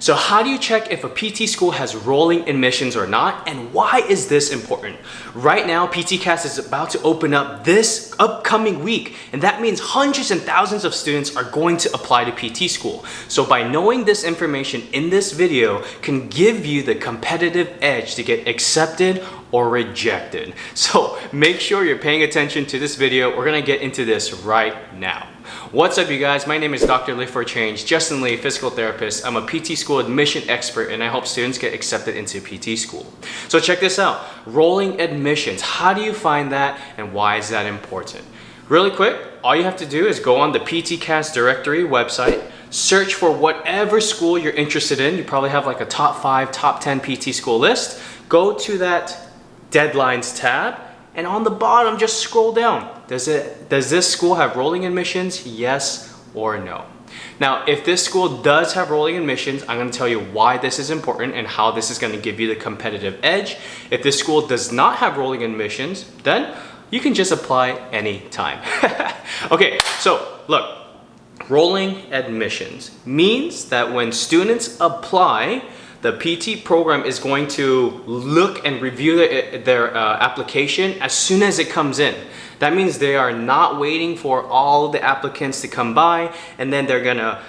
So how do you check if a PT school has rolling admissions or not, and why is this important? Right now, PTCAS is about to open up this upcoming week, and that means hundreds and thousands of students are going to apply to PT school. So by knowing this information in this video can give you the competitive edge to get accepted or rejected. So make sure you're paying attention to this video. We're gonna get into this right now. What's up, you guys? My name is Dr. Live for Change, Justin Lee, physical therapist. I'm a PT school admission expert and I help students get accepted into PT school. So check this out, rolling admissions. How do you find that and why is that important? Really quick, all you have to do is go on the PTCAS directory website, search for whatever school you're interested in. You probably have like a top 5, top 10 PT school list. Go to that deadlines tab, and on the bottom, just scroll down. Does this school have rolling admissions? Yes or no? Now, if this school does have rolling admissions, I'm going to tell you why this is important and how this is going to give you the competitive edge. If this school does not have rolling admissions, then you can just apply anytime. Okay, so look, rolling admissions means that when students apply, the PT program is going to look and review their application as soon as it comes in. That means they are not waiting for all the applicants to come by and then they're gonna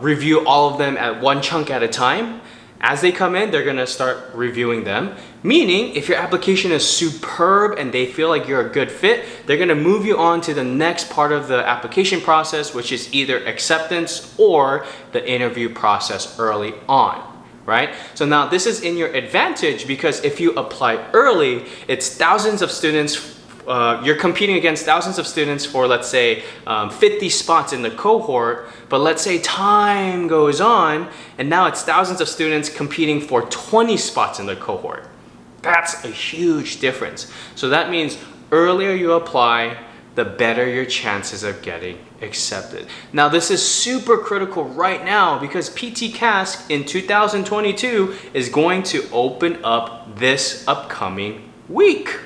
review all of them at one chunk at a time. As they come in, they're gonna start reviewing them. Meaning, if your application is superb and they feel like you're a good fit, they're gonna move you on to the next part of the application process, which is either acceptance or the interview process early on. Right? So now this is in your advantage because if you apply early, it's thousands of students, you're competing against thousands of students for, let's say, 50 spots in the cohort, but let's say time goes on and now it's thousands of students competing for 20 spots in the cohort. That's a huge difference. So that means earlier you apply, the better your chances of getting accepted. Now this is super critical right now because PTCAS in 2022 is going to open up this upcoming week.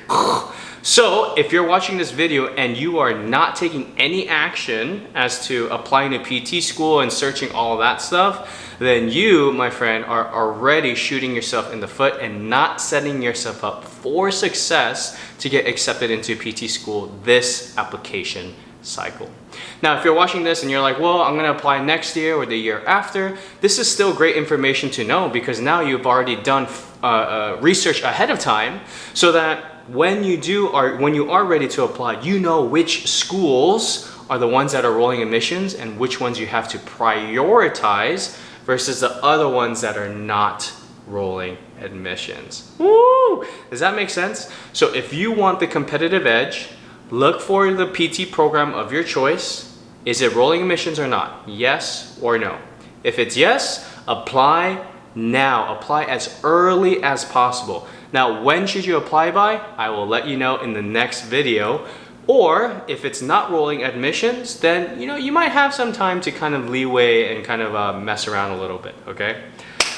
So if you're watching this video and you are not taking any action as to applying to PT school and searching all of that stuff, then you, my friend, are already shooting yourself in the foot and not setting yourself up for success to get accepted into PT school this application cycle. Now, if you're watching this and you're like, well, I'm gonna apply next year or the year after, this is still great information to know because now you've already done research ahead of time so that when you are ready to apply, you know which schools are the ones that are rolling admissions and which ones you have to prioritize versus the other ones that are not rolling admissions. Woo! Does that make sense? So if you want the competitive edge, look for the PT program of your choice. Is it rolling admissions or not? Yes or no? If it's yes, apply now. Apply as early as possible. Now, when should you apply by? I will let you know in the next video. Or if it's not rolling admissions, then you might have some time to kind of leeway and kind of mess around a little bit, okay?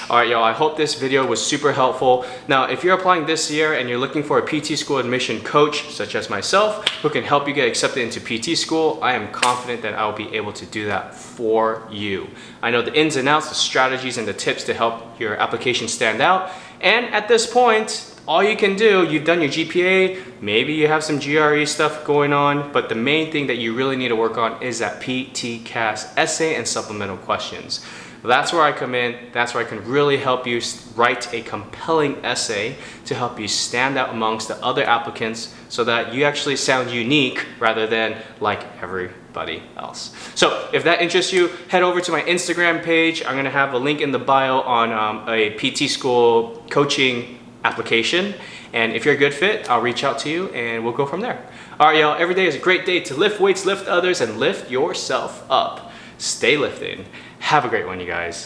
All right, y'all, I hope this video was super helpful. Now, if you're applying this year and you're looking for a PT school admission coach, such as myself, who can help you get accepted into PT school, I am confident that I'll be able to do that for you. I know the ins and outs, the strategies, and the tips to help your application stand out. And at this point, all you can do, you've done your GPA, maybe you have some GRE stuff going on, but the main thing that you really need to work on is that PTCAS essay and supplemental questions. That's where I come in. That's where I can really help you write a compelling essay to help you stand out amongst the other applicants so that you actually sound unique rather than like everybody else. So if that interests you, head over to my Instagram page. I'm gonna have a link in the bio on a PT school coaching application. And if you're a good fit, I'll reach out to you and we'll go from there. All right, y'all, every day is a great day to lift weights, lift others, and lift yourself up. Stay lifted. Have a great one, you guys.